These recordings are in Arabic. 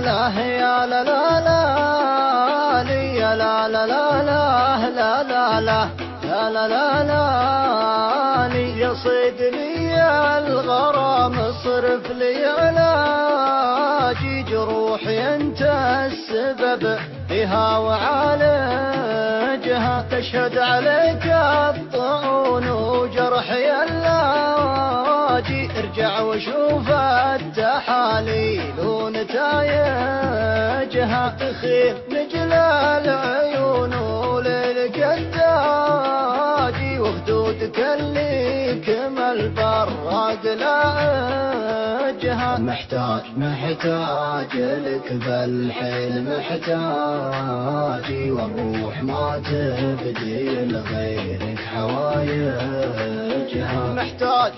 لا يا لا لا لا لي يا لا لا لا لا لا لا لا يا لا لا لا لي يصيد لي الغرام اصرف لي علاجي جروحي انت السبب فيها وعالجها تشهد عليك الطعون وجرحي اللاجي ارجع وشوف التحاليل ونتايجها تخيل نجل العيون وليلك الداجي وخدودك اللي كمل براق لاجها محتاج لك بالحيل محتاجي والروح ما تبدي لغيرك حوايجها محتاج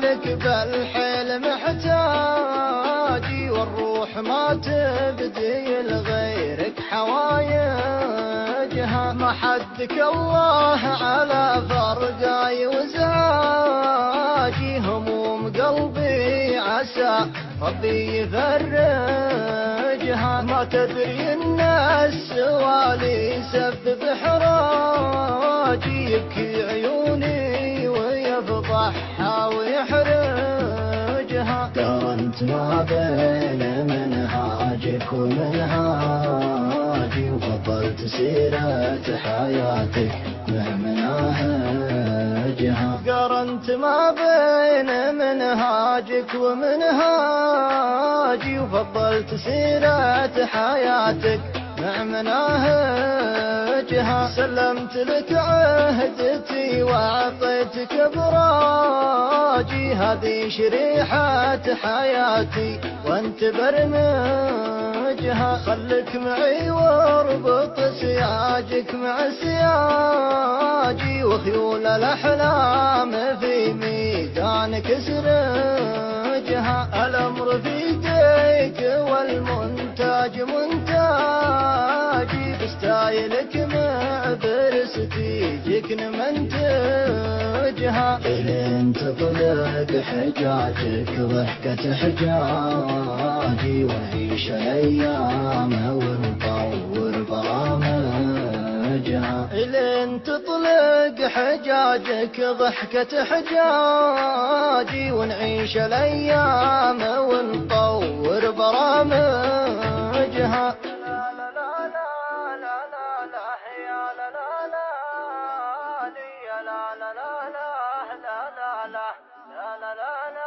لك بالحيل محتاجي والروح ما تبدي لغيرك حوايجها ما حدك الله على فرقاي وزاجي هموم قلبي عسى ربي يفرجها ما تدري ان السوالي يسبب حراجي يبكي عيوني ويفضحها ويحرجها قارنت ما بين منهاجك ومنهاجي وفضلت سيرة حياتك مع مناهجها قارنت ما بين منهاجك ومنهاجي وفضلت سيرة حياتك مع مناهجها سلمت لك عهدتي وأعطيتك براجي هذه شريحة حياتي وانت برنجها خلك معي واربط سياجك مع سياجي وخيول الأحلام في ميدانك سرجها الأمر في يديك والمنتاج منتاجي بستايلك مع برستيجك نمنتجها إلين تطلق حجاجك ضحكة حجاجي ونعيش الأيام ونطور برامجها إلين تطلق حجاجك ضحكة حجاجي ونعيش الأيام ونطور برامجها لا لا لا